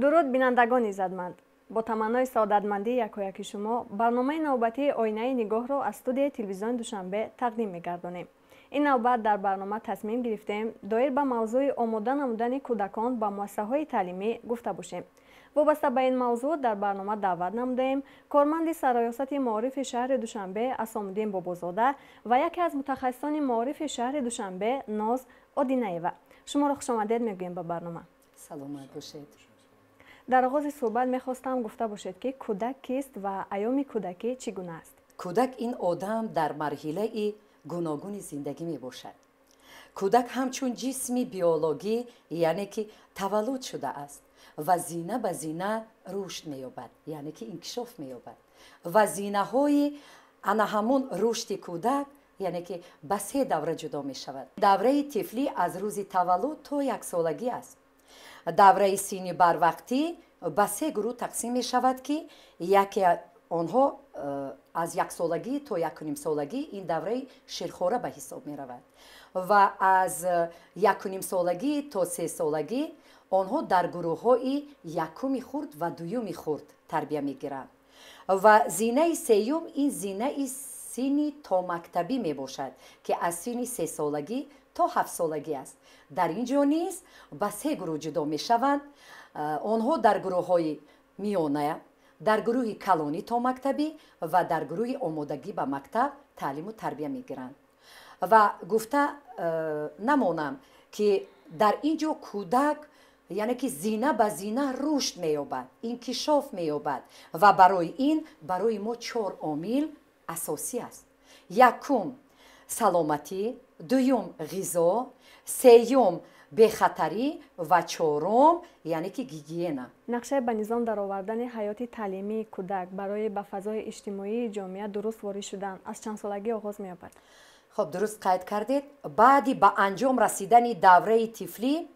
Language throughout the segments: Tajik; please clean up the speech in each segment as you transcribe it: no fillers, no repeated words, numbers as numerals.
درود بینندگان عزتمند. با تمنای سعادتمندی یکایک شما برنامه نوبتی آینه نگاه را از استودیوی تلویزیون دوشنبه تقدیم می‌گردانیم. این نوبت در برنامه تصمیم گرفتیم دایر به موضوع آماده نمودن کودکان به مؤسسه‌های تعلیمی گفته باشیم. وابسته به این موضوع در برنامه دعوت نمودیم کارمند سرایست معارف شهر دوشنبه اسام‌الدین بابازاده و یکی از متخصصان معارف شهر دوشنبه ناز آدینه‌ایوه. شما را خوش آمدید میگویم به برنامه. سلامت باشید. در آغاز صحبت میخواستم گفته باشید که کودک کیست و ایام کودکی چگونه است؟ کودک این آدم در مرحله گوناگون زندگی می باشد. کودک همچون جسمی بیولوژی یعنی که تولد شده است و زینه به زینه رشد می یابد، یعنی که انکشاف می یابد و زینه های انا همون رشد کودک یعنی که به 3 دوره جدا می شود. دوره طفلی از روز تولد تا 1 سالگی است. دوره سینی بروقتی به 3 گروه تقسیم می شود که یکی آنها از 1 سالگی تا 1.5 سالگی این دوره شیرخواره به حساب می رود و از 1.5 سالگی تا 3 سالگی آنها در گروه های یکمی خرد و دومی خرد تربیه می گیرند و زینه سیوم این زینه سینی تا مکتبی می باشد که از سینی 3 سالگی تا 7 سالگی است. در اینجا نیز به 3 گروه جدا می شوند. آنها در گروه های میانه، در گروه کلانی تا مکتبی و در گروه آمادگی به مکتب تعلیم و تربیه می گیرند. و گفته نمانم که در اینجا کودک یعنی که زینه به زینه رشد می یابد، انکشاف می یابد و برای ما 4 عامل اساسی است. یکم سلامتی، دوم غذا، سوم بخطری و 4م یعنی که گیگینه. نقشه به نظام در آوردن حیات تعلیمی کودک برای به فضای اجتماعی جامعه درست وارد شدن از چند سالگی آغاز می یابد؟ خب درست قید کردید. بعدی به انجام رسیدن دوره طفلی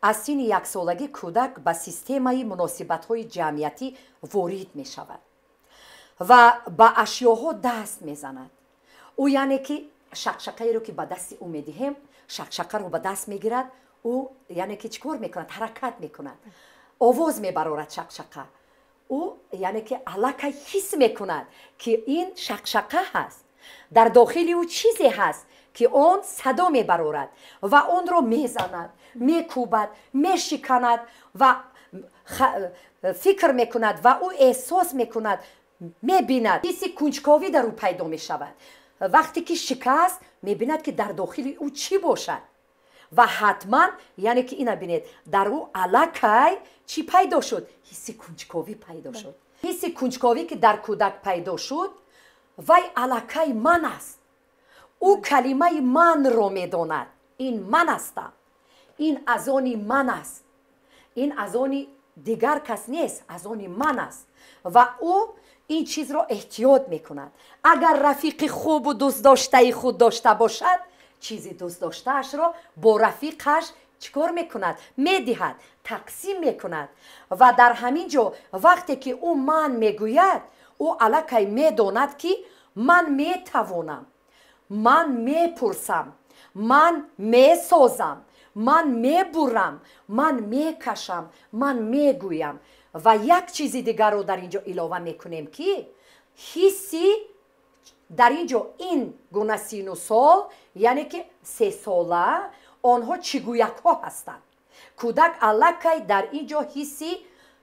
از سن 1 سالگی کودک به سیستم مناسبت های جمعیتی وارد می شود و به اشیاها دست می زند. او یعنی که شقشقه رو که به دست او می دهیم، شقشقه رو به دست می گیرد، او یعنی که چیکار می کند؟ حرکت می کند، آواز می برارد شقشقه. او یعنی که علاقه حس می کند که این شقشقه هست، در داخل او چیزی هست که آن صدا می برارد و آن رو می زند، می کوبد، می شکند و فکر می کند و او احساس می کند، می بیند. حس کنجکاوی در او پیدا می شود. وقتی که شکست می بیند که در داخل او چی باشد و حتما یعنی که اینا بینید در او علاقه چی پیدا شد؟ حس کنجکاوی پیدا شد. حس کنجکاوی که در کودک پیدا شد وای علاقه من است. او کلمه من رو می داند. این من هستم، این از آن من است، این از آن دیگر کس نیست، از آن من است و او این چیز را احتیاط می کند. اگر رفیق خوب و دوست داشته خود داشته باشد، چیزی دوست داشتهش را با رفیقش چیکار می کند؟ می دهد، تقسیم می کند و در همین جا وقتی که او من می گوید او علاقه می داند که من می توانم، من می پرسم، من می سازم، من می برم، من می کشم، من می گویم و یک چیز دیگر رو در اینجا علاوه می کنیم که حسی در اینجا این گونه سین و سال یعنی که 3 ساله آنها چگویک ها هستند. کودک علاقه در اینجا حسی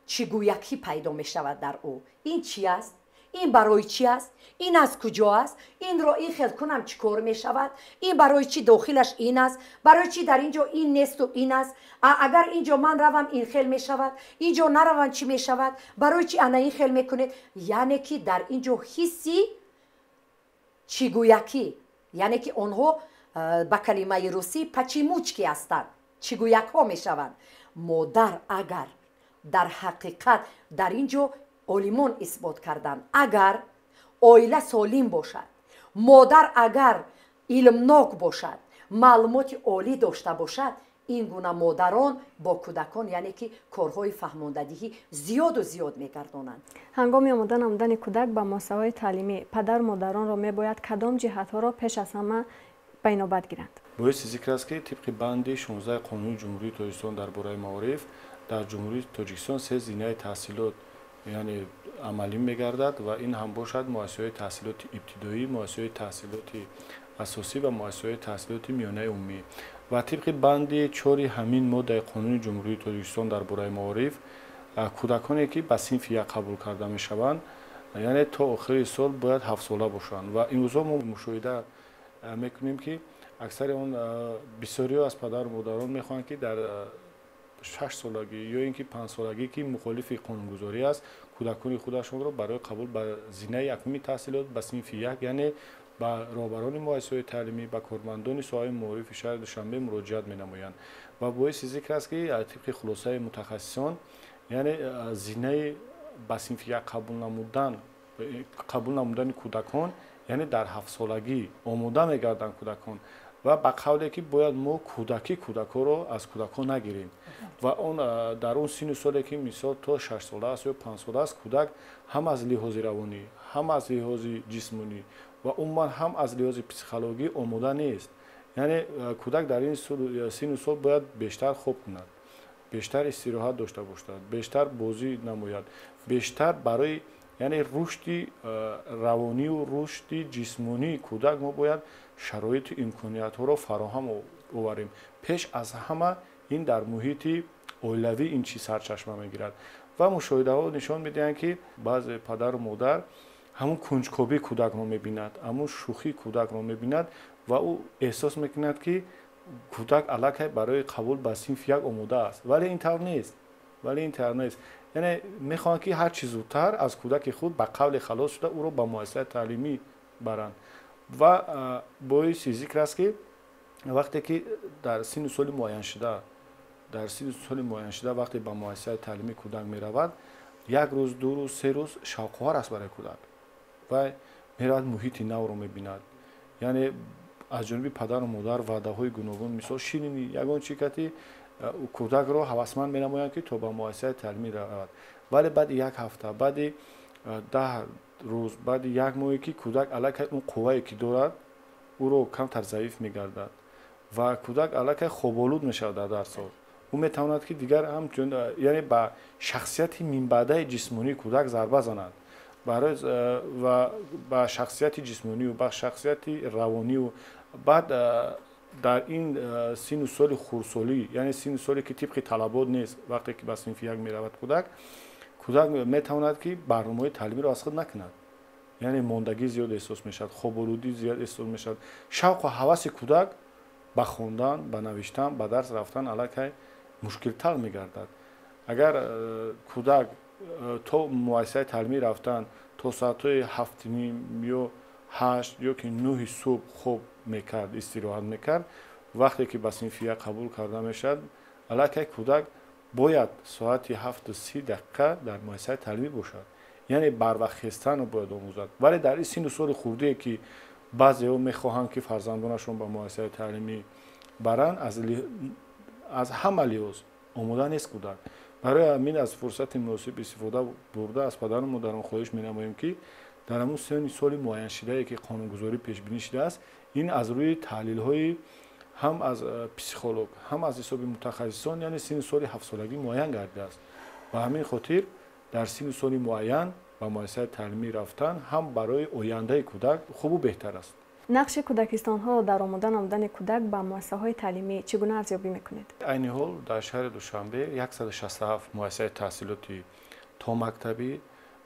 چگویکی پیدا می شود در او. این چی است؟ این برای چی است؟ این از کجا است؟ این را این خیل کنم چی کار می شود؟ این برای چی داخلش این است؟ برای چی در اینجا این نیست و این است؟ اگر اینجا من روم این خیل می شود؟ اینجا نروم چی می شود؟ برای چی انا این خیل می کنید؟ یعنی که در اینجا حسی چگویکی یعنی که آنها با کلمه روسی پچیموچکی هستند، چگویک ها می شوند. مادر اگر در حقیقت در اینجا عالمان اثبات کردن اگر عائله سالم باشد، مادر اگر علمناک باشد، معلومات عالی داشته باشد، این گونه مادران با کودکان یعنی که کارهای فهماندهی زیاد و زیاد میگردانند. هنگام آماده نمودن کودک به مؤسسه‌های تعلیمی پدر مادران را میباید کدام جهت‌ها را پیش از همه به نوبت گیرند؟ боиси зикр аст ки тибқи банди 16 қонуни ҷумҳурии тоҷикистон дар бораи маориф дар ҷумҳурии тоҷикистон се зинаи таҳсилот яъне амалӣ мегардад ва ин ҳам бошад муассисаҳои таҳсилоти ибтидоӣ, муассисаҳои таҳсилоти асосӣ ва муассисаҳои таҳсилоти миёнаи умумӣ. Ва тибқи банди 4 ҳамин моддаи қонуни ҷумҳурии тоҷикистон дар бораи маориф кӯдаконе ки ба синфи як қабул карда мешаванд, яъне то охири сол бояд 7 сола бошанд. Ва имрӯзо мо мушоҳида мекунем ки аксари он бисёриҳо аз падару модарон мехоҳанд ки дар 6 солагӣ ё ин ки 5 солагӣ ки мухолифи қонунгузорӣ аст, кӯдакони худашонро барои қабул ба зинаи якуми таҳсилот ба синфи як, яъне ба роҳбарони муассисаҳои таълимӣ, ба кормандони соҳаи маорифи шаҳри Душанбе муроҷиат менамоянд. Ва боиси зикр аст ки тибқи хулосаи мутахассисон, яъне зинаи ба синфи як қабул намудани кӯдакон, яъне дар 7 солагӣ омода мегарданд кӯдакон ва ба қавле ки бояд мо кӯдакҳоро аз кӯдакон нагирем ва он дар он сину соле ки мисол то 6 сола аст ё 5 сола аст, кӯдак ҳам аз лиҳози равонӣ, ҳам аз лиҳози ҷисмонӣ ва умуман ҳам аз лиҳози психологӣ омода нест. Яъне кӯдак дар ин сину сол бояд бештар хоб кунад, бештар истироҳат дошта бошад, бештар бозӣ намояд, бештар барои яъне рушди равонию рушди ҷисмонии кӯдак мо бояд шароиту имкониятҳоро фароҳам оварем. Пеш аз ҳама ин дар муҳити оилавӣ ин чиз сарчашма мегирад ва мушоҳидаҳо нишон медиҳанд ки баъзе падару модар ҳамун кунҷкобии кӯдакро мебинад, ҳамун шӯхии кӯдакро мебинад ва ӯ эҳсос мекунад ки кӯдак аллакай барои қабул ба синфи як омода аст, вале ин тавр нест. яъне мехоҳанд ки ҳар чӣ зудтар аз кӯдаки худ ба қавле халос шуда ӯро ба муассисаи таълимӣ баранд. ва боиси зикр аст ки вақте ки дар сину соли муайян шуда вақте ба муассисаи таълимӣ кӯдак меравад, як рӯз, ду рӯз, се рӯз шавқовар аст барои кӯдак. вай меравад муҳити навро мебинад, яъне аз ҷониби падару модар ваъдаҳои гуногун, мисол шинини ягон чикати кӯдакро ҳавасманд менамоянд ки то ба муассисаи таълимӣ равад. вале баъди як ҳафта, баъди 10 рӯз, баъди як моҳе ки кӯдак аллакай он қуввае ки дорад ӯро камтар заиф мегардад ва кӯдак аллакай хоболуд мешавад дар дарсҳо. ӯ метавонад ки дигар ҳамчун яъне ба шахсияти минбаъдаи ҷисмонии кӯдак зарба занад ва ба шахсияти ҷисмонию, ба шахсияти равонию. баъд дар ин сину соли хурдсолӣ, яъне сину соле ки тибқи талабот нест, вақте ки ба синфи як меравад кӯдак метавонад ки барномаҳои таълимиро аз худ накунад, яъне мондагӣ зиёд эҳсос мешавад, хоболудӣ зиёд эҳсос мешавад. шавқу ҳаваси кӯдак ба хондан, ба навиштан, ба дарс рафтан аллакай мушкилтар мегардад. агар кӯдак то муассисаи таълимӣ рафтан то соатҳои 7:30 ё 8 ё ки 9 субҳ хоб мекард, истироҳат мекард, вақте ки ба синфи як қабул карда мешавад, аллакай кӯдак бояд соати 7:30 дар муассисаи таълимӣ бошад, яъне барвақт хестанро бояд омӯзад. вале дар ин сину соли хурдие ки баъзеҳо мехоҳанд ки фарзандонашон ба муассисаи таълимӣ баранд, аз ҳама лиҳоз омода нест кӯдак. барои ҳамин аз фурсати муносиб истифода бурда аз падару модарон хоҳиш менамоем ки дар ҳамун сини соли муайяншудае ки қонунгузорӣ пешбинӣ шудааст, ин аз рӯи таҳлилҳои ҳам аз психолог, ҳам аз ҳисоби мутахассисон, яъне сини соли 7 солагӣ муайян гардидааст. ба ҳамин хотир дар сини соли муайян ба муассисаи таълимӣ рафтан ҳам барои ояндаи кӯдак хубу беҳтар аст. нақши кӯдакистонҳоро дар омода намудани кӯдак ба муассисаҳои таълимӣ чӣ гуна арзёбӣ мекунед? айни ҳол дар шаҳри Душанбе 167 муассисаи таҳсилоти томактабӣ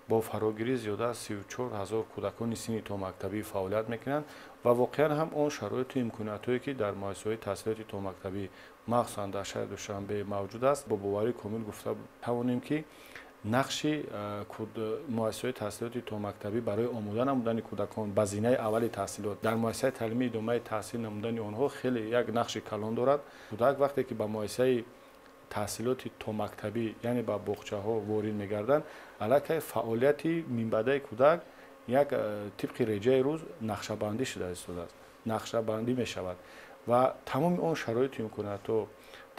бо фарогирии зиёда аз 34 000 кӯдакони синни томактабӣ фаъолият мекунанд ва воқеан ҳам он шароиту имкониятҳое ки дар муассисаҳои таҳсилоти томактабӣ махсусан дар шаҳри Душанбе мавҷуд аст, бо боварии комил гуфта тавонем ки нақши муассисаҳои таҳсилоти томактабӣ барои омода намудани кӯдакон ба зинаи аввали таҳсилот дар муассисаи таълимии идомаи таҳсил намудани онҳо хеле як нақши калон дорад. кӯдак вақте ки ба муассисаи таҳсилоти томактабӣ, яъне ба боғчаҳо ворид мегарданд, аллакай фаъолияти минбаъдаи кӯдак як тибқи реҷаи рӯз нақшабандӣ шуда истодааст, нақшабандӣ мешавад ва тамоми он шароиту имкониятҳо,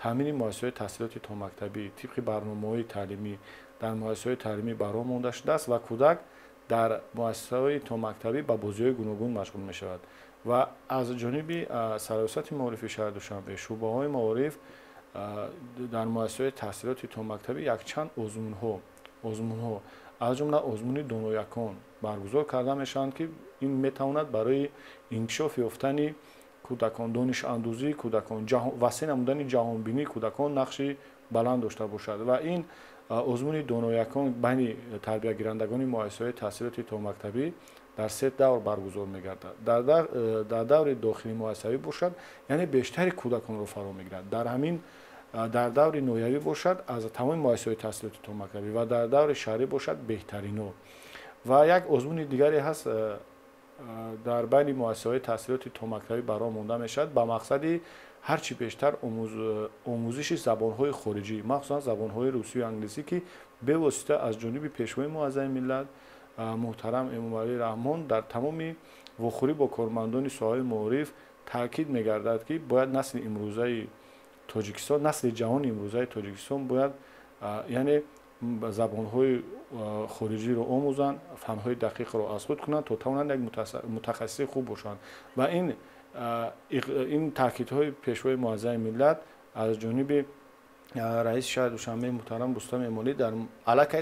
таъмини муассисаҳои таҳсилоти томактабӣ тибқи барномаҳои таълимӣ дар муассисаҳои таълимӣ баро монда шудааст ва кӯдак дар муассисаҳои томактабӣ ба бозиҳои гуногун машғул мешавад. و از جانب سرایست معارف شهر دوشنبه شعبه های معارف در مؤسسه تحصیلات تا مکتبی یک چند آزمون ها از جمله آزمون دونویکان برگزار کرده میشوند که این میتواند برای انکشاف یافتن کودکان، دانش اندوزی کودکان، وسیع نمودن جهان بینی کودکان نقشی بلند داشته باشد و این آزمون دونویکان بین تربیت گیرندگان مؤسسه تحصیلات تا مکتبی در 3 دور برگزار می‌گردد. در دور داخلی مؤسسه باشد یعنی بیشتر کودکان را فرا می‌گیرد. در دور نویوی باشد از تمام مؤسسه تحصیلات تا مکتبی و در دور شهری باشد بهترینو. و یک آزمون دیگری هست در بین مؤسسه تحصیلات تا مکتبی برای مونده میشد با مقصدی هرچی بیشتر آموزش زبان‌های خارجی مخصوصا زبان‌های روسی و انگلیسی که به واسطه از جانب پیشوای معظم ملت محترم امام علی رحمان در تمام واخوری با کارمندان ساحه معارف تاکید می‌گردد که باید نسل امروزه تاجیکستان، نسل جوان امروزه تاجیکستان باید یعنی زبان‌های خارجی رو آموزند، فن‌های دقیق رو از خود کنند تا توانند یک متخصص خوب باشند و این تاکیدهای پیشوای معظم ملت از جانب رئیس شهر دوشنبه محترم رستم امانی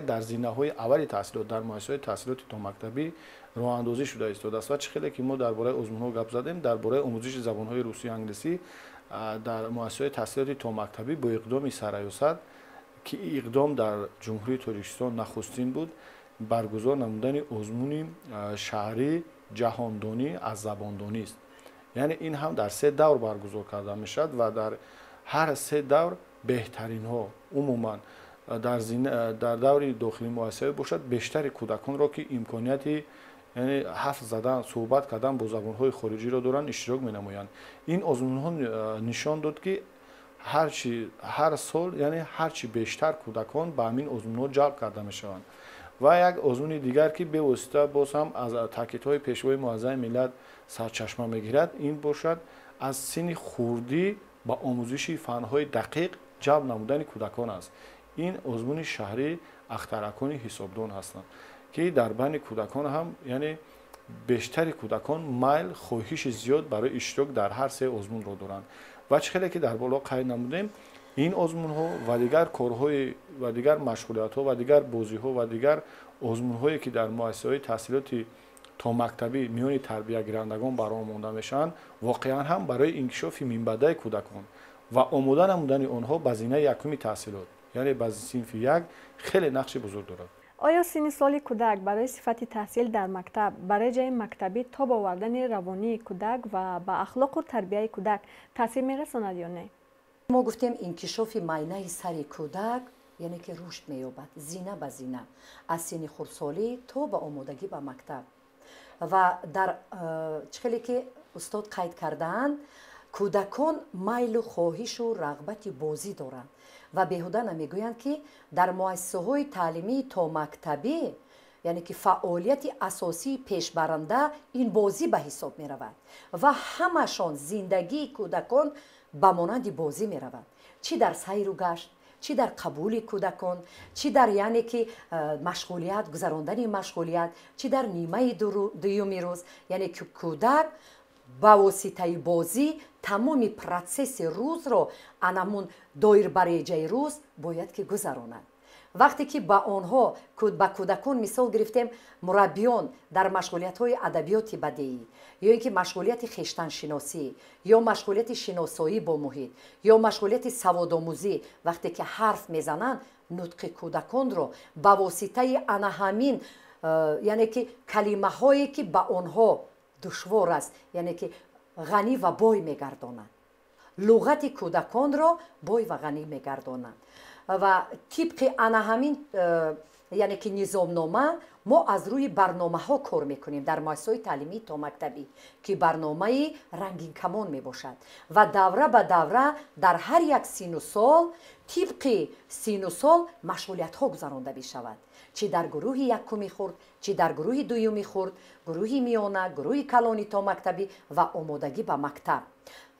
در زینه‌های اول تحصیلات در مؤسسه تحصیلات تا مکتبی راه اندازی شده است. و چه خیلی که ما درباره آزمون‌ها گپ زدیم درباره آموزش زبان‌های روسی و انگلیسی در مؤسسه تحصیلات تا مکتبی با اقدام سرایست که اقدام در جمهوری تاجیکستان نخستین بود برگزار نمودن آزمون شهری جهاندانی از زباندانی است. یعنی این هم در 3 دور برگزار کرده میشد و در هر 3 دور بهترین ها عموما در دور داخلی مؤسسه باشد بیشتر کودکان را که امکانیتی یعنی حرف زدن صحبت کردن با زبان‌های خارجی را دارند اشتراک می‌نمایند. این آزمون‌ها نشان داد که هر سال یعنی هرچی بیشتر کودکان به همین آزمون‌ها جلب کرده می‌شوند. و یک آزمون دیگر که به واسطه باز هم از تاکیدهای پیشوای معظم ملت سرچشمه می‌گیرد این باشد از سن خردی با آموزش فن‌های دقیق جلب نمودن کودکان است. این آزمون شهری اخترکانی حسابدان هستند که در بین کودکان هم یعنی بیشتر کودکان میل خواهش زیاد برای اشتراک در هر 3 آزمون را دارند و چه که در بالا قید نمودیم این آزمون ها و دیگر کارهای و دیگر مشغولیت ها و دیگر بازی ها و دیگر آزمون هایی که در مؤسسه تحصیلات تا مکتبی میان تربیت گیرندگان برای مانده میشن واقعا هم برای انکشاف منبع کودکان و آموده نمودن آنها به زینه یکم تحصیلات یعنی به صنف 1 خیلی نقش بزرگ دارد. آیا سن سال کودک برای صفت تحصیل در مکتب برای جای مکتبی تا به آوردن روانی کودک و به اخلاق و تربیت کودک تاثیر میرساند یا نه؟ ما گفتیم انکشاف معینه سر کودک یعنی که رشد می‌یابد زینه به زینه از سن خردسالی تا به آمادگی به مکتب و در چخلی که استاد قید کردند کودکان میل و خواهش و رغبت بازی دارند و بیهوده نمیگویند که در مؤسسه‌های تعلیمی تا مکتبی یعنی که فعالیت اساسی پیش برنده این بازی به حساب می رود و همشان زندگی کودکان به مانند بازی می رود چی در سیر و گشت چی در قبول کودکان چی در یعنی که مشغولیت گذراندن مشغولیت چی در نیمه دوم روز یعنی که کودک با واسطه بازی تمام پروسس روز رو انمون دایر برای جای روز باید که گذرانند. وقتی که با آنها با کودکان مثال گرفتیم مربیان در مشغولیت های ادبیات بدیعی یا اینکه مشغولیت خویشتن شناسی یا مشغولیت شناسایی با محیط یا مشغولیت سوادآموزی وقتی که حرف میزنند نطق کودکان رو با واسطه انا همین یعنی که کلمه هایی که با آنها دشوار است یعنی که غنی و بای میگردانند لغت کودکان را بای و غنی میگردانند و طبق انا همین یعنی که نظامنامه ما از روی برنامه ها کار میکنیم در مؤسسه تعلیمی تا مکتبی که برنامه رنگین کمان میباشد و دوره به دوره در هر یک سن و سال طبق سن و سال مشغولیت ها گذرانده بشود چی در گروه یکمی خورد چی در گروه دومی خورد گروه میانه گروه کلانی تا مکتبی و آمادگی به مکتب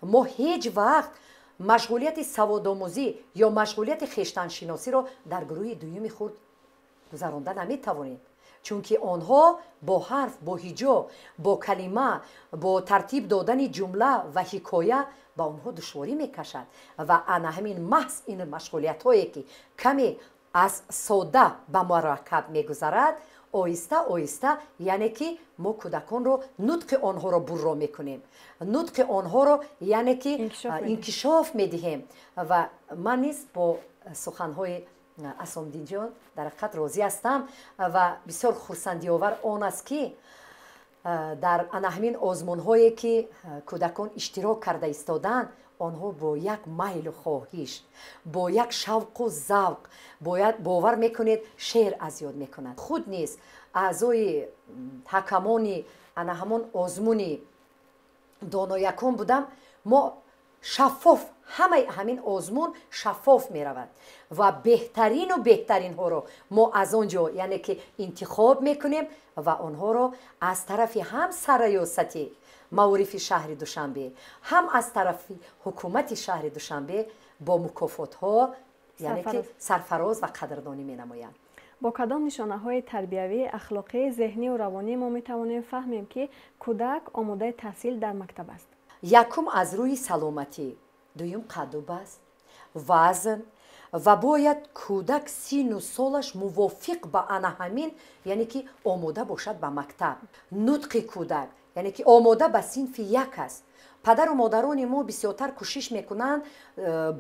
ما هیچ وقت مشغولیت سوادآموزی یا مشغولیت خویشتن شناسی را در گروه دومی خورد گذرانده نمیتوانیم чунки онҳо бо ҳарф, бо ҳиҷо, бо калима, бо тартиб додани ҷумла ва ҳикоя ба онҳо душворӣ мекашад ва ана ҳамин маҳз ин машғулиятҳое ки каме аз сода ба мураккаб мегузарад, оҳиста оҳиста яъне ки мо кӯдаконро нутқи онҳоро бурро мекунем, нутқи онҳоро яъне ки инкишоф медиҳем. ва ман низ бо суханҳои Асомдинҷон дар ҳақиқат розӣ ҳастам ва бисёр хурсандиовар он аст ки дар ана ҳамин озмунҳое ки кӯдакон иштирок карда истоданд, онҳо бо як майлу хоҳиш, бо як шавқу завқ бовар мекунед шеър аз ёд мекунад. худ низ аъзои ҳакамони ана ҳамон озмуни доноякон будам. мо шаффоф ҳамаи ҳамин озмун шаффоф меравад ва беҳтарину беҳтаринҳоро мо аз он ҷо яъне ки интихоб мекунем ва онҳоро аз тарафи ҳам сарраёсати маорифи шаҳри Душанбе, ҳам аз тарафи ҳукумати шаҳри Душанбе бо мукофотҳо яъне ки сарфароз ва қадрдонӣ менамоянд. бо кадом нишонаҳои тарбиявӣ, ахлоқӣ, зеҳнию равонӣ мо метавонем фаҳмем ки кӯдак омодаи таҳсил дар мактаб аст? якум аз рӯи саломатӣ, дуюм қадду баст, вазн ва бояд кӯдак сину солаш мувофиқ ба ана ҳамин яъне ки омода бошад ба мактаб. нутқи кӯдак яъне ки омода ба синфи як аст. падару модарони мо бисёртар кӯшиш мекунанд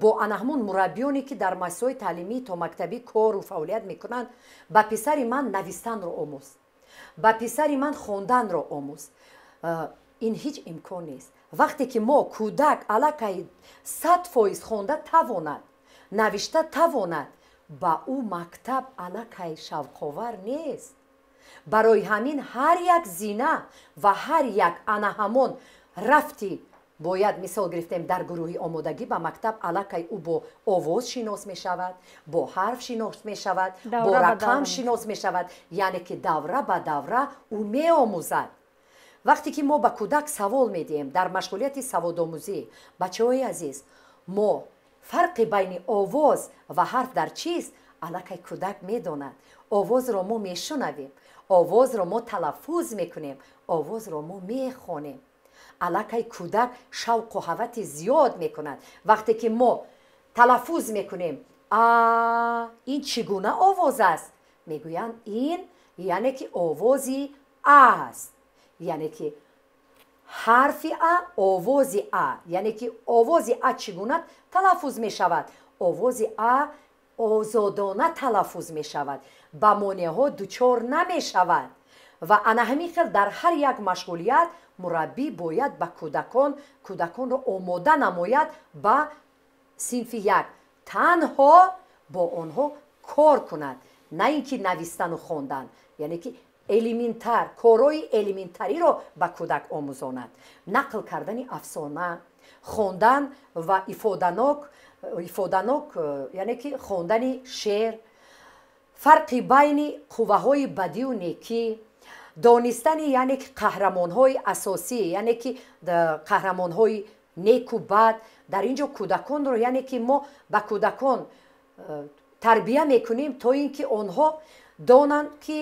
бо ана ҳамон мураббиёне ки дар муассисаҳои таълимӣ то мактабӣ кору фаъолият мекунанд, ба писари ман навистанро омӯз, ба писари ман хонданро омӯз. ин ҳеҷ имкон нест. вақте ки мо кӯдак аллакай 100% хонда тавонад, навишта тавонад, ба ӯ мактаб аллакай шавқовар нест. барои ҳамин ҳар як зина ва ҳар як ана ҳамон рафти бояд мисол гирифтем дар гурӯҳи омодагӣ ба мактаб аллакай ӯ бо овоз шинос мешавад, бо ҳарф шинос мешавад, бо рақам шинос мешавад, яъне ки давра ба давра ӯ меомӯзад. вақте ки мо ба кӯдак савол медиҳем дар машғулияти саводомӯзӣ, бачаҳои азиз, мо фарқи байни овоз ва ҳарф дар чист аллакай кӯдак медонад. овозро мо мешунавем, овозро мо талаффуз мекунем, овозро мо мехонем. аллакай кӯдак шавқу ҳавати зиёд мекунад. вақте ки мо талаффуз мекунем, ин чӣ гуна овоз аст? мегӯянд ин яъне ки овози а аст, яъне ки ҳарфи а, овози а, яъне ки овози а чӣ гуна талаффуз мешавад? овози а озодона талаффуз мешавад, ба монеъҳо дучор намешавад. ва ана ҳамин хел дар ҳар як машғулият мураббӣ бояд ба кӯдаконро омода намояд ба синфи як, танҳо бо онҳо кор кунад, на ин ки навистану хондан, яъне ки элементар, корҳои элементариро ба кӯдак омӯзонад. нақл кардани афсона, хондан ва ифоданок яъне ки хондани шеър, фарқи байни қувваҳои бадию некӣ, донистани яъне ки қаҳрамонҳои асосӣ, яъне ки қаҳрамонҳои неку бад. дар ин ҷо кӯдаконро яъне ки мо ба кӯдакон тарбия мекунем то ин ки онҳо донанд ки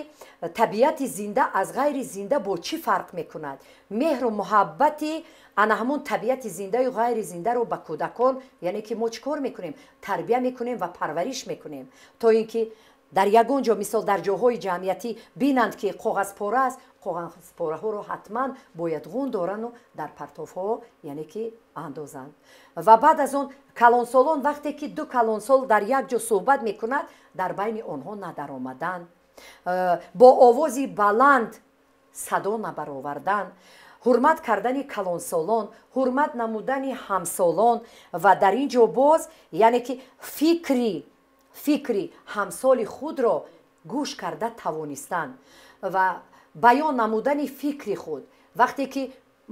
табиати зинда аз ғайри зинда бо чӣ фарқ мекунад. меҳру муҳаббати ана ҳамон табиати зиндаю ғайри зиндаро ба кӯдакон яъне ки мо чӣ кор мекунем? тарбия мекунем ва парвариш мекунем то ин ки дар ягон ҷо мисол дар ҷоҳои ҷамъиятӣ бинанд ки коғазпора аст, коғазпораҳоро ҳатман бояд ғун дорану дар партовҳо яъне ки андозанд. ва баъд аз он калонсолон вақте ки ду калонсол дар як ҷо суҳбат мекунад, дар байни онҳо надаромадан, бо овози баланд садо набаровардан, ҳурмат кардани калонсолон, ҳурмат намудани ҳамсолон ва дар ин ҷо боз яъне ки фикри ҳамсоли худро гӯш карда тавонистан ва баён намудани фикри худ. вақте ки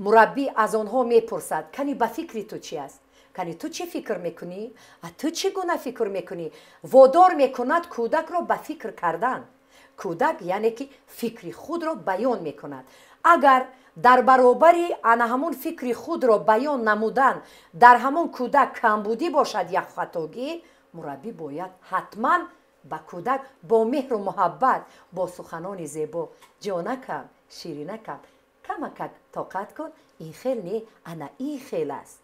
мураббӣ аз онҳо мепурсад, кани ба фикри ту чӣ аст? кани ту чӣ фикр мекунӣ? ту чӣ гуна фикр мекунӣ? водор мекунад кӯдакро ба фикр кардан. кӯдак яъне ки фикри худро баён мекунад. агар дар баробари ана ҳамон фикри худро баён намудан дар ҳамон кӯдак камбудӣ бошад, як хатогӣ, мураббӣ бояд ҳатман ба кӯдак бо меҳру муҳаббат бо суханони зебо ҷонакам ширинакам камакак тоқат кун ин хел не ана ин хел аст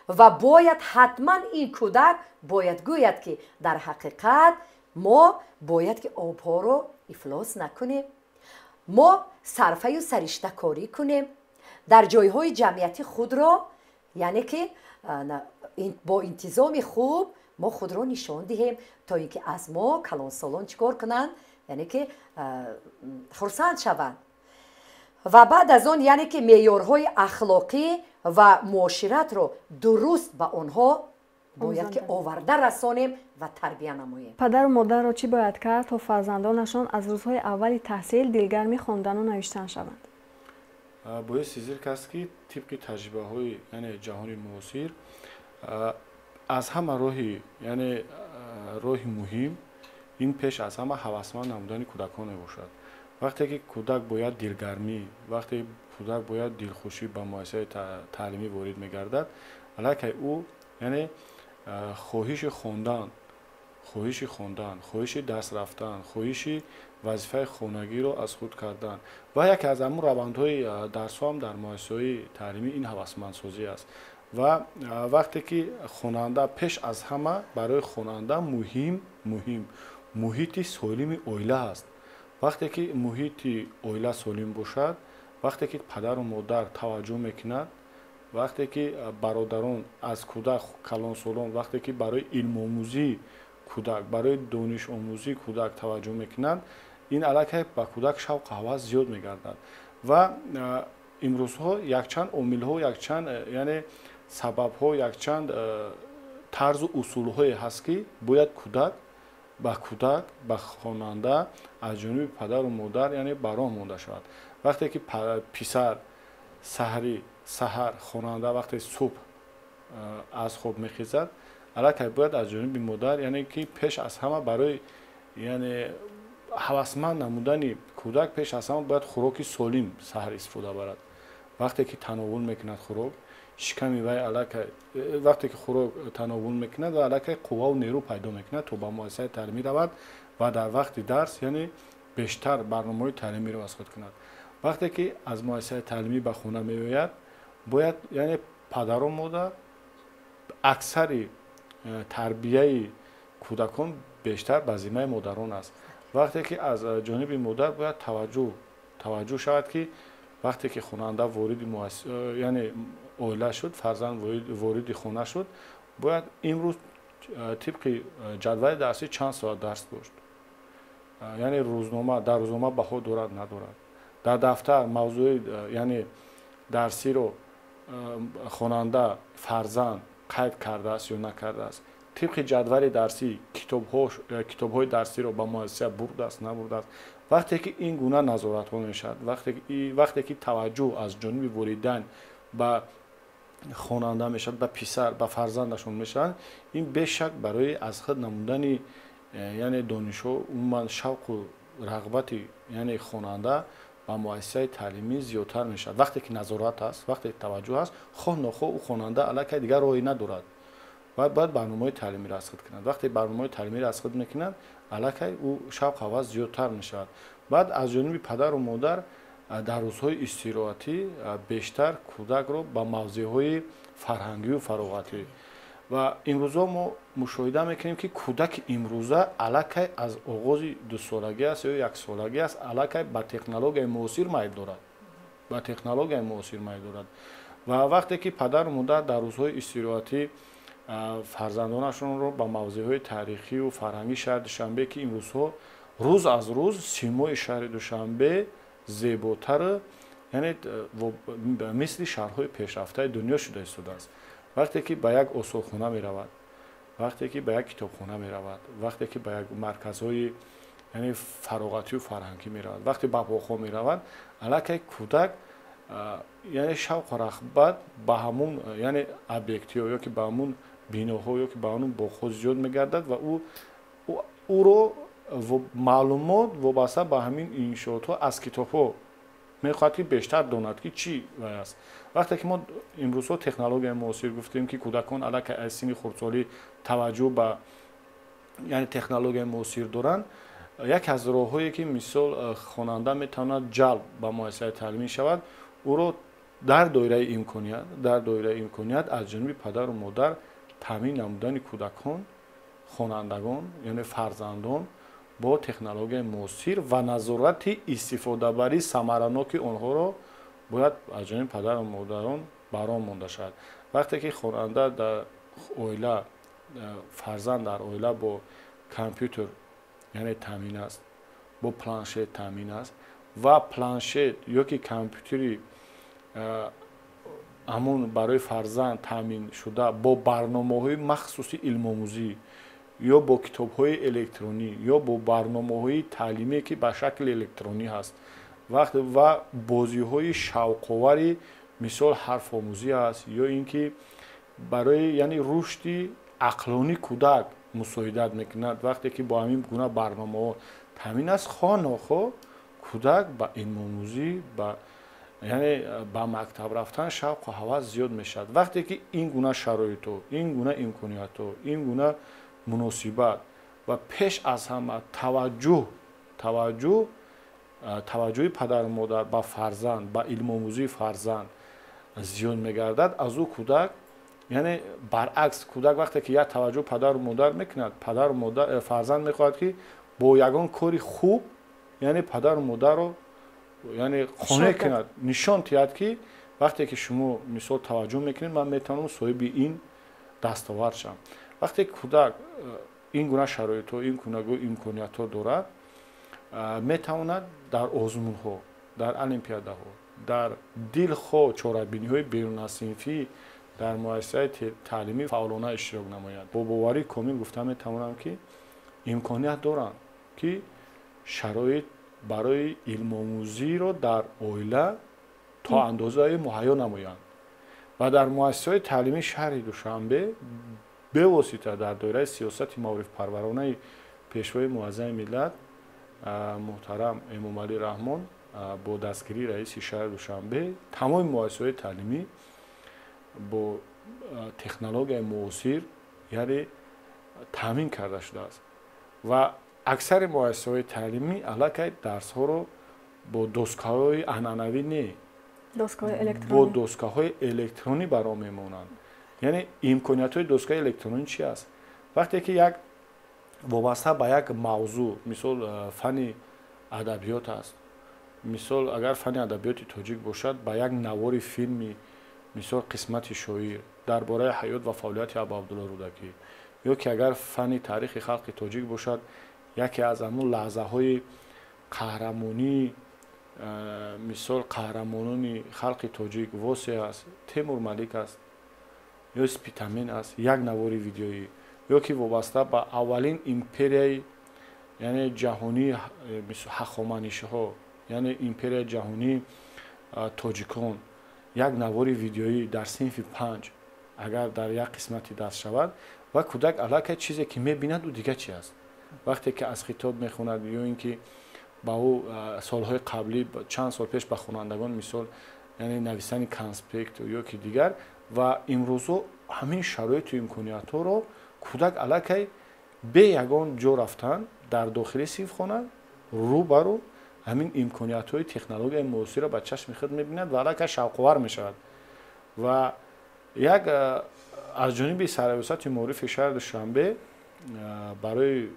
ва бояд ҳатман ин кӯдак бояд гӯяд ки дар ҳақиқат мо бояд ки обҳоро ифлос накунем мо сарфаю сариштакорӣ кунем дар ҷойҳои ҷамъиятӣ худро яъне ки бо интизоми хуб мо худро нишон диҳем то ин ки аз мо калонсолон чӣ кор кунанд яъне ки хурсанд шаванд ва баъд аз он яъне ки меъёрҳои ахлоқӣ ва муоширатро дуруст ба онҳо бояд ки оварда расонем ва тарбия намоем. падару модарро чӣ бояд кард то фарзандонашон аз рӯзҳои аввали таҳсил дилгарми хондану навиштан шаванд? боиси зирк аст ки тибқи таҷрибаҳои яъне ҷаҳони муосир аз ҳама яъне роҳи муҳим ин пеш аз ҳама ҳавасманд намудани кӯдакон мебошад. вақте ки кӯдак бояд дилгармӣ вақте кӯдак бояд дилхушӣ ба муассисаи таълимӣ ворид мегардад аллакай ӯ яъне хоҳиши хондан хоҳиши даст рафтан хоҳиши вазифаи хонагиро аз худ кардан ва яке аз ҳамун равандҳои дарсҳоам дар муассисаҳои таълимӣ ин ҳавасмандсозӣ аст ва вақте ки хонанда пеш аз ҳама барои хонанда муҳим муҳити солими оила аст. вақте ки муҳити оила солим бошад вақте ки падару модар таваҷҷӯҳ мекунад вақте ки бародарон аз кӯдак калонсолон вақте ки барои илмомӯзии кӯдак барои донишомӯзии кӯдак таваҷҷӯҳ мекунанд ин аллакай ба кӯдак шавқу ҳавас зиёд мегардад ва имрӯзҳо якчанд омилҳо якчанд яъне сабабҳо якчанд тарзу усулҳое ҳаст ки бояд кӯдак ба хонанда аз ҷониби падару модар яъне бароҳ монда шавад. вақте ки писар саҳар хонанда вақте субҳ аз хоб мехизад аллакай бояд аз ҷониби модар яъне ки пеш аз ҳама барои яъне ҳавасманд намудани кӯдак пеш аз ҳама бояд хӯроки солим саҳар истифода барад. вақте ки тановул мекунад хӯрок шиками вай аллакай вақте ки хӯрок тановул мекунад ва аллакай қувваву нерӯ пайдо мекунад то ба муассисаи таълимӣ равад ва дар вақти дарс яъне бештар барномаҳои таълимиро аз худ кунад. вақте ки аз муассисаи таълимӣ ба хона меояд бояд яъне падару модар аксари тарбияи кӯдакон бештар ба зиммаи модарон аст. вақте ки аз ҷониби модар бояд таваҷҷӯҳ шавад ки вақте ки хонанда вориди яъне оила шуд фарзанд вориди хона шуд бояд имрӯз тибқи ҷадвали дарсӣ чанд соат дарс дошт яъне дар рӯзнома баҳо дорад надорад дар дафтар мавзӯи яъне дарсиро хонанда фарзанд қайд кардааст ё накардааст тибқи ҷадвали дарсӣ китобҳои дарсиро ба муассиса бурдааст набурдааст. вақте ки ин гуна назоратҳо мешавад вақте ки таваҷҷӯҳ аз ҷониби волидайн ба хонанда мешавад ба писар ба фарзандашон мешавад ин бешак барои аз худ намудани яъне донишҳо умуман шавқу рағбати яъне хонанда ба муассисаи таълимӣ зиёдтар мешавад. вақте ки назорат аст вақте ки таваҷҷӯҳ аст хоҳ нохоҳ ӯ хонанда аллакай дигар роҳе надорад ва бояд барномаҳои таълимиро аз худ кунад. вақте барномаҳои таълимиро аз худ мекунад аллакай ӯ шавқ ҳавас зиёдтар мешавад. баъд аз ҷониби падару модар дар рӯзҳои истироҳатӣ бештар кӯдакро ба мавзеъҳои фарҳангию фароғатӣ ва имрӯза мо мушоҳида мекунем ки кӯдаки имрӯза аллакай аз оғози дусолагӣ аст ё яксолагӣ аст аллакай ба технологияи муосир майл дорад ва вақте ки падару модар дар рӯзҳои истироҳатӣ фарзандонашонро ба мавзеъҳои таърихию фарҳангии шаҳри душанбе ки имрӯзҳо рӯз аз рӯз симои шаҳри душанбе зеботару яъне мисли шаҳрҳои пешрафтаи дунё шуда истодааст. вақте ки ба як осорхона меравад вақте ки ба як китобхона меравад вақте ки ба як марказҳои яъне фароғатию фарҳангӣ меравад вақте ба боғҳо меравад аллакай кӯдак яъне шавқу рағбат ба ҳамун яъне объектиҳо ё ки ба ҳамун биноҳо ё ки ба ҳамун боғҳо зиёд мегардад ва ӯро маълумот вобаста ба ҳамин иншоотҳо аз китобҳо мехоҳад ки бештар донад ки чӣ аст. вақте ки мо имрӯзҳо технологияи муосир гуфтем ки кӯдакон аллакай аз синни хурдсолӣ таваҷҷӯҳ ба یعنی تکنولوژی موثر دارن، یک از راههایی که مثال خواننده میتواند جلب به مؤسسه تعلیمی شود، او رو در دایره امکانیت از جانب پدر و مادر تامین نمودن کودکان، خوانندگان یعنی فرزندان با تکنولوژی موثر و نظارت استفاده بری ثمرناک آنها را باید از جانب پدر و مادران برام مانده شود. وقتی که خواننده در اویله، فرزند در اویله با کامپیوتر یعنی تامین است، با پلانشت تامین است و پلانشت یا که کامپیوتری همون برای فرزند تامین شده با برنامه‌های مخصوصی علم آموزی یا با کتاب‌های الکترونی یا با برنامه‌های تعلیمی که به شکل الکترونی هست و بازی‌های شوق‌آوری مثال حرف آموزی است یا اینکه برای یعنی رشد عقلانی کودک مساعدت میکند. وقتی که با همین گونه برنامه‌ها تامین است، خواه کودک با علم آموزی یعنی با مکتب رفتن شوق و هوس زیاد میشد. وقتی که این گونه شرایط و این گونه امکانیت و این گونه مناسبت و پیش از همه توجه پدر و مادر با فرزند، با علم آموزی فرزند زیاد میگردد، از او کودک یعنی برعکس کودک وقتی که یک توجه پدر و مادر میکند، پدر و مادر فرزند میخواهد که با یگان کاری خوب یعنی پدر و مادر رو یعنی خانه کند، نشان تیاد که وقتی که شما مثال توجه میکنید من میتونم صاحب این دستاورد شم. وقتی کودک این گونه شرایط و این گونه امکانیت ها دارد، میتواند در آزمون ها، در المپیاده ها، در دلخواه چاره‌بینی های بیرون از صنفی در مؤسسه تعلیمی فعالانه اشتراک نماید. با باوری کامل گفتم میتوانم که امکانیت دارند که شرایط برای علم آموزی را در اویله تا اندازه مهیا نمایند و در مؤسسه تعلیمی شهر دوشنبه به واسطه در دایره سیاست معارف پرورانه پیشوای معظم ملت محترم امام علی رحمان با دستگیری رئیس شهر دوشنبه تمام مؤسسات تعلیمی با تکنولوژی موثر یعنی تامین کرده شده است و اکثر مؤسسات تعلیمی علاقه درس ها رو با دستگاه‌های عنعنوی نه، با دستگاه‌های الکترونی برای میمونند. یعنی امکانیت‌های دستگاه الکترونی چی است؟ وقتی که یک وابسته به یک موضوع مثال فن ادبیات است، مثال اگر فن ادبیات تاجیک باشد با یک نوار فیلمی مثال قسمت شاعر درباره حیات و فعالیت ابا عبدالله رودکی، یا که اگر فن تاریخ خلق تاجیک باشد یکی از همون لحظه های قهرمانی مثال قهرمانان خلق تاجیک واسه است، تیمور ملیک است یا سپیتامین است، یک نواری ویدیویی یا که وابسته به اولین امپریای یعنی جهانی مثل هخامنشی ها یعنی امپریای جهانی تاجیکان، یک نواری ویدیویی در صنف 5 اگر در یک قسمتی دست شود و کودک علاقه چیزی که میبیند و دیگه چی است. وقتی که از خطاب میخوند یا اینکه با او سالهای قبلی چند سال پیش به خوانندگان مثال یعنی نویسن کانسپکت یا که دیگر و امروزو همین شرایط و امکانیت ها رو کودک علاقه به یگان جا رفتن در داخل صنف خانه رو برو همین امکانیت های تکنولوژی موثر را به چشم خود میبیند و علاقه شوق‌آور میشود و یک از جانب سرویسات معارف شهر دوشنبه برای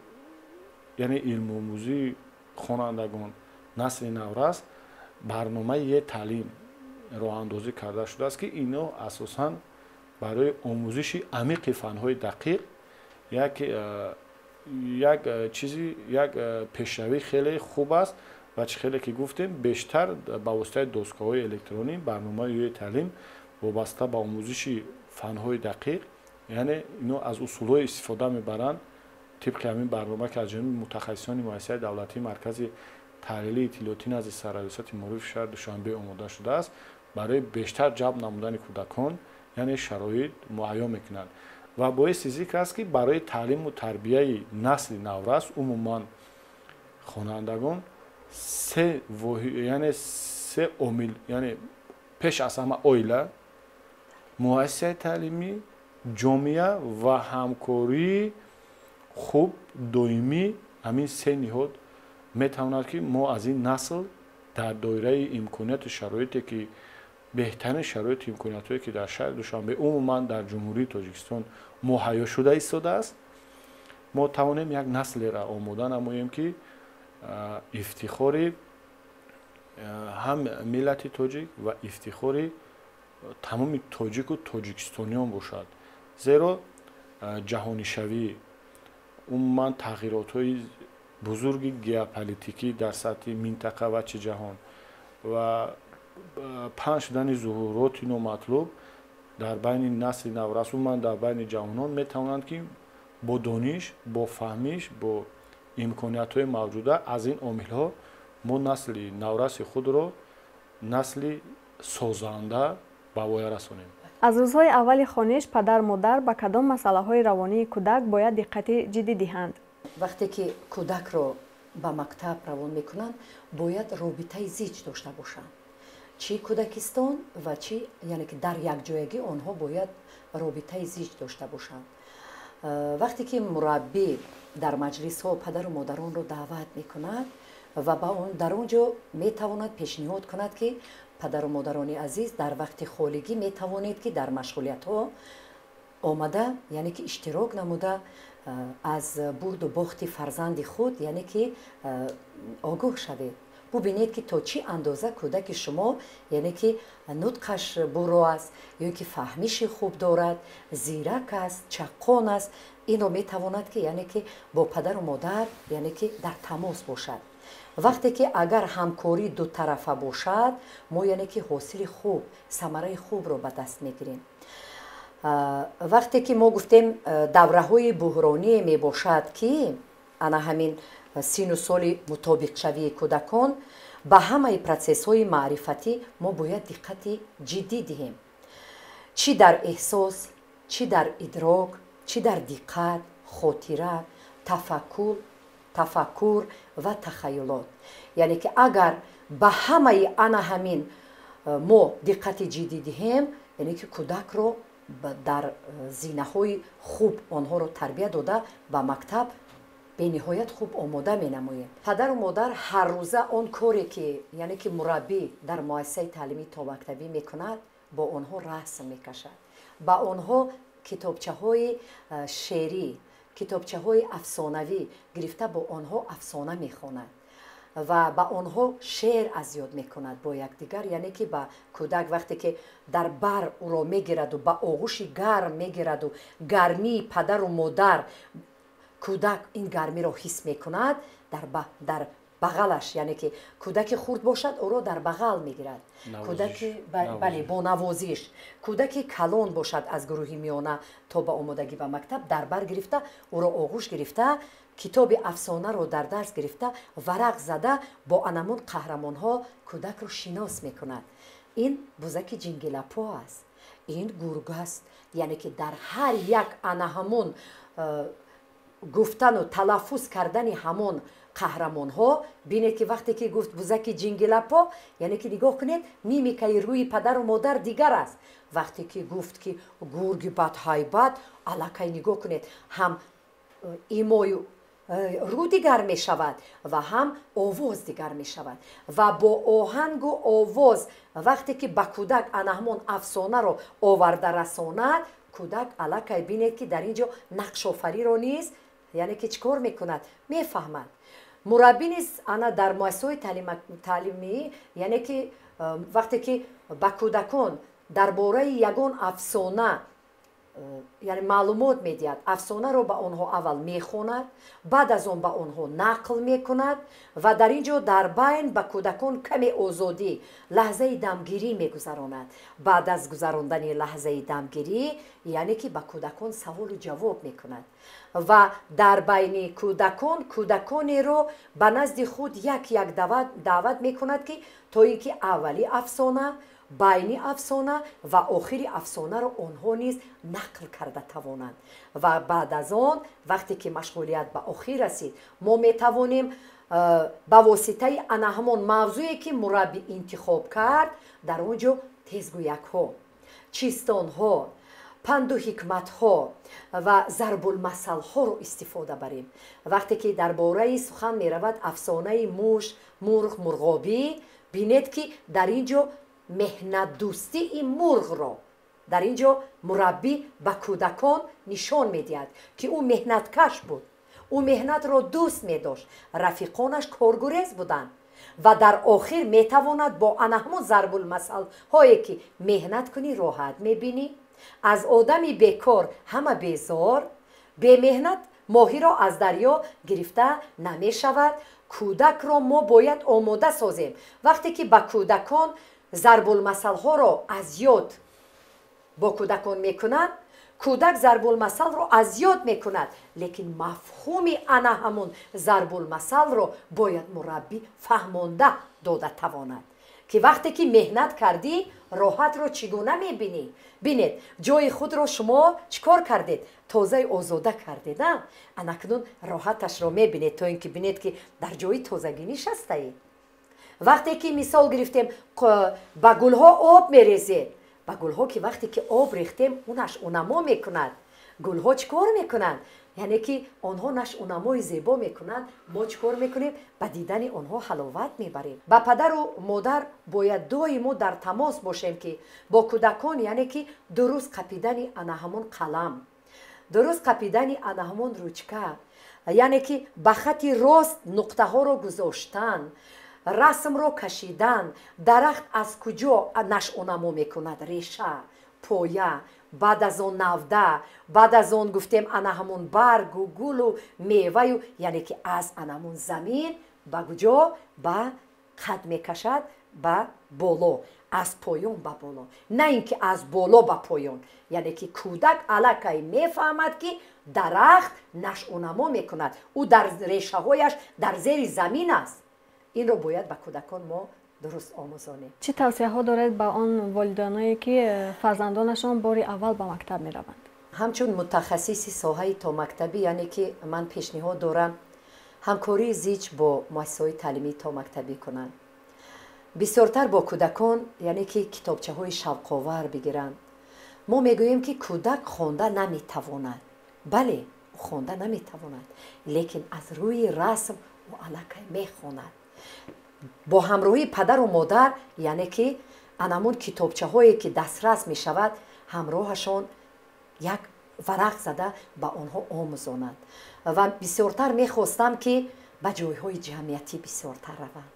یعنی علم آموزی خوانندگان نسل نورس برنامه تعلیم راه اندازی کرده شده است که اینا اساساً برای آموزش عمیق فن‌های دقیق یک پیشروی خیلی خوب است و خیلی که گفتیم بیشتر با واسطه دستگاه‌های الکترونی برنامه تعلیم وابسته به آموزش فن‌های دقیق یعنی اینا از اصول‌های استفاده می‌برند طبق همین برنامه که از جانب متخصصان مؤسسه دولتی مرکز تحلیل اطلاعاتی نزد سرویسات معارف شهر دوشنبه آماده شده است برای بیشتر جلب نمودن کودکان یعنی شرایط مهیا میکنند و باعث ذکر است که برای تعلیم و تربیت نسل نورس عموما خوانندگان سه عامل یعنی پیش از همه اویله، مؤسسه تعلیمی، جامعه و همکاری хуб доимӣ ҳамин се ниҳод метавонад ки мо аз ин насл дар доираи имконияту шароите ки беҳтарин шароиту имкониятҳое ки дар шаҳри душанбе умуман дар ҷумҳурии тоҷикистон муҳайё шуда истодааст, мо тавонем як наслеро омода намоем ки ифтихори ҳам миллати тоҷик ва ифтихори тамоми тоҷику тоҷикистониён бошад. зеро ҷаҳонишавӣ умуман тағйиротҳои бузурги геополитикӣ дар сатҳи минтақа ва чи ҷаҳон ва паҳн шудани зуҳуроти номатлуб дар байни насли наврас умуман дар байни ҷавонон метавонанд ки бо дониш, бо фаҳмиш, бо имкониятҳои мавҷуда аз ин омилҳо мо насли навраси худро насли созанда ба воя расонем. аз рӯзҳои аввали хониш падар модар ба кадом масъалаҳои равонии кӯдак бояд диққати ҷиддӣ диҳанд? вақте ки кӯдакро ба мактаб равон мекунанд, бояд робитаи зич дошта бошанд. чӣ кӯдакистон ва чӣ, яъне ки дар якҷоягӣ онҳо бояд робитаи зич дошта бошанд. вақте ки мураббӣ дар маҷлисҳо падару модаронро даъват мекунад ва дар он ҷо метавонад пешниҳод кунад ки падару модарони азиз, дар вақти холигӣ метавонед ки дар машғулиятҳо омада, яъне ки иштирок намуда аз бурду бохти фарзанди худ, яъне ки огоҳ шавед. бубинед ки то чӣ андоза кӯдаки шумо, яъне ки нутқаш буро аст ё ки фаҳмиши хуб дорад, зирак аст, чаққон аст, инро метавонад ки яъне ки бо падару модар яъне ки дар тамос бошад. вақте ки агар ҳамкорӣ дутарафа бошад, мо яъне ки ҳосили хуб, самараи хубро ба даст мегирем. вақте ки мо гуфтем давраҳои буҳроние мебошад ки ана ҳамин сину соли мутобиқшавии кӯдакон, ба ҳамаи протсессҳои маърифатӣ мо бояд диққати ҷиддӣ диҳем. чӣ дар эҳсос, чӣ дар идрок, чӣ дар диққат, хотира, тафаккур ва тахайюлот. яъне ки агар ба ҳамаи ана ҳамин мо диққати ҷиддӣ диҳем, яъне ки кӯдакро дар зинаҳои хуб онҳоро тарбия дода ба мактаб бениҳоят хуб омода менамоем. падару модар ҳаррӯза он коре ки яъне ки мураббӣ дар муассисаи таълимӣ томактабӣ мекунад, бо онҳо расм мекашад. ба онҳо китобчаҳои шеърӣ, китобчаҳои афсонавӣ гирифта бо онҳо афсона мехонад ва ба онҳо шеър аз ёд мекунад бо якдигар. яъне ки ба кӯдак вақте ки дар бар ӯро мегираду ба оғӯши гарм мегираду гармии падару модар, кӯдак ин гармиро ҳис мекунад, дар бағалаш, яъне ки кӯдаки хурд бошад, ӯро дар бағал мегирад. кӯдаки бале бо навозиш, кӯдаки калон бошад аз гурӯҳи миёна то ба омодагӣ ба мактаб, дар бар гирифта ӯро оғӯш гирифта, китоби афсонаро дар дарс гирифта, варақ зада бо анамон қаҳрамонҳо кӯдакро шинос мекунад. ин бузаки ҷингилапо аст, ин гург аст. яъне ки дар ҳар як анаҳамон гуфтану талаффуз кардани ҳамон қаҳрамонҳо бинед ки вақте ки гуфт бузаки ҷингилапо, яъне ки нигоҳ кунед мимикаи рӯи падару модар дигар аст. вақте ки гуфт ки гурги бадҳайбат, аллакай нигоҳ кунед ҳам имою рӯ дигар мешавад ва ҳам овоз дигар мешавад ва бо оҳангу овоз вақте ки ба кӯдак анаҳмон афсонаро оварда расонад, кӯдак аллакай бинед ки дар ин ҷо нақшофариро низ яъне ки чӣ кор мекунад, мефаҳмад. мураббӣ низ ана дар муассисаҳои таълимӣ, яъне ки вақте ки ба кӯдакон дар бораи ягон афсона яъне маълумот медиҳад, афсонаро ба онҳо аввал мехонад, баъд аз он ба онҳо нақл мекунад ва дар ин ҷо дар байн ба кӯдакон каме озодӣ, лаҳзаи дамгирӣ мегузаронад. баъд аз гузарондани лаҳзаи дамгирӣ, яъне ки ба кӯдакон саволу ҷавоб мекунад ва дар байни кӯдаконеро ба назди худ як даъват мекунад ки то ин ки аввали афсона, байни афсона ва охири афсонаро онҳо низ нақл карда тавонанд. ва баъд аз он вақте ки машғулият ба охир расид, мо метавонем ба воситаи ана ҳамон мавзӯе ки мураббӣ интихоб кард, дар он ҷо тезгӯякҳо, чистонҳо, панду ҳикматҳо ва зарбулмасалҳоро истифода барем. вақте ки дар бораи сухан меравад афсонаи муш, мурғ, мурғобӣ, бинед ки дар ин ҷо меҳнатдӯстии мурғро дар ин ҷо мураббӣ ба кӯдакон нишон медиҳад ки ӯ меҳнаткаш буд, ӯ меҳнатро дӯст медошт, рафиқонаш коргурез буданд ва дар охир метавонад бо ана ҳамон зарбулмасалҳое ки меҳнат кунӣ роҳат мебинӣ, аз одами бекор ҳама безор, бемеҳнат моҳиро аз дарьё гирифта намешавад. кӯдакро мо бояд омода созем. вақте ки ба кӯдакон зарбулмасалҳоро аз ёд бо кӯдакон мекунад, кӯдак зарбулмасалро аз ёд мекунад, лекин мафҳуми ана ҳамон зарбулмасалро бояд мураббӣ фаҳмонда дода тавонад ки вақте ки меҳнат кардӣ роҳатро чӣ гуна мебинӣ. бинед ҷои худро шумо чӣ кор кардед? тозаи озода кардед. анакнун роҳаташро мебинед, то ин ки бинед ки дар ҷои тозагӣ нишастаед. вақте ки мисол гирифтем ба гулҳо об мерезед, ба гулҳо ки вақте ки об рехтем ӯ нашъунамо мекунад. гулҳо чӣ кор мекунанд? яъне ки онҳо нашъунамои зебо мекунанд. мо чӣ кор мекунем? ба дидани онҳо ҳаловат мебарем. ба падару модар бояд доимо дар тамос бошем ки бо кӯдакон, яъне ки дуруст қапидани ана ҳамон қалам, дуруст қапидани ана ҳамон ручка, яъне ки ба хати рост нуқтаҳоро гузоштан, расмро кашидан. дарахт аз куҷо нашъунамо мекунад? реша, поя, баъд аз он навда, баъд аз он гуфтем ана ҳамон баргу гулу меваю, яъне ки аз ана ҳамон замин ба куҷо ба қад мекашад? ба боло, аз поён ба боло, на ин ки аз боло ба поён. яъне ки кӯдак аллакай мефаҳмад ки дарахт нашъунамо мекунад, ӯ дар решаҳояш дар зери замин аст. инро бояд ба кӯдакон мо дуруст омӯзонем. чӣ тавсияҳо доред ба он волидоное ки фарзандонашон бори аввал ба мактаб мераванд? ҳамчун мутахассиси соҳаи томактабӣ, яъне ки ман пешниҳод дорам ҳамкории зич бо муассисаҳои таълимии томактабӣ кунанд. бисёртар бо кӯдакон, яъне ки китобчаҳои шавқовар бигиранд. мо мегӯем ки кӯдак хонда наметавонад. бале, хонда наметавонад, лекин аз рӯи расм ӯ аллакай мехонад. бо ҳамроҳии падару модар, яъне ки анамон китобчаҳое ки дастрас мешавад, ҳамроҳашон як варақ зада ба онҳо омӯзонад. ва бисёртар мехостам ки ба ҷойҳои ҷамъиятӣ бисёртар раванд.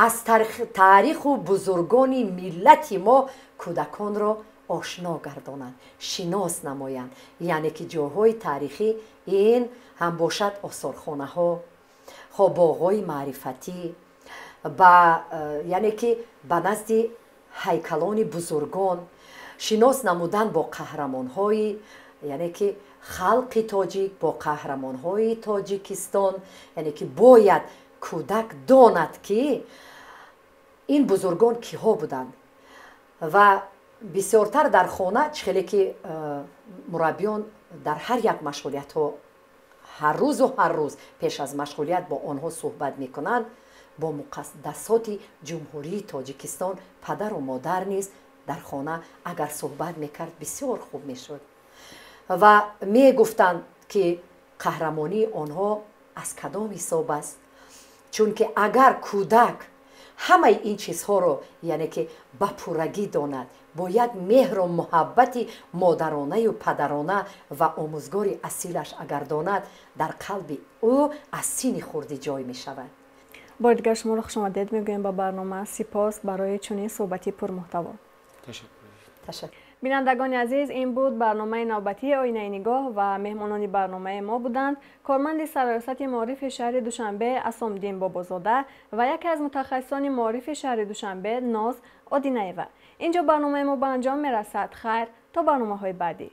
аз таъриху бузургони миллати мо кӯдаконро ошно гардонанд, шинос намоянд. яъне ки ҷойҳои таърихӣ ин ҳам бошад осорхонаҳо, хобоғҳои маърифатӣ, яъне ки ба назди ҳайкалони бузургон, шинос намудан бо қаҳрамонҳои, яъне ки халқи тоҷик, бо қаҳрамонҳои тоҷикистон. яъне ки бояд кӯдак донад ки ин бузургон киҳо буданд. ва бисёртар дар хона чихеле ки мураббиён дар ҳар як машғулиятҳо ҳар рӯз пеш аз машғулият бо онҳо суҳбат мекунанд. бо муқаддасоти ҷумҳурии тоҷикистон падару модар низ дар хона агар суҳбат мекард бисёр хуб мешуд. ва мегуфтанд ки қаҳрамонии онҳо аз кадом ҳисоб аст. чунки агар кӯдак ҳамаи ин чизҳоро, яъне ки ба пуррагӣ донад, бояд меҳру муҳаббати модаронаю падарона ва омӯзгори асилаш агар донад, дар қалби ӯ аз синни хурдӣ ҷой мешавад. бори дигар шуморо хушомадед мегӯем ба барнома. сипос барои чунин суҳбати пурмуҳтаво. ташаккур. бинандагони азиз, ин буд барномаи навбатии оинаи нигоҳ ва меҳмонони барномаи мо буданд корманди сароясати маорифи шаҳри душанбе асомдин бобозода ва яке аз мутахассисони маорифи шаҳри душанбе Ноз Одинаева. инҷо барномаи мо ба анҷом мерасад. хайр, то барномаҳои баъдӣ.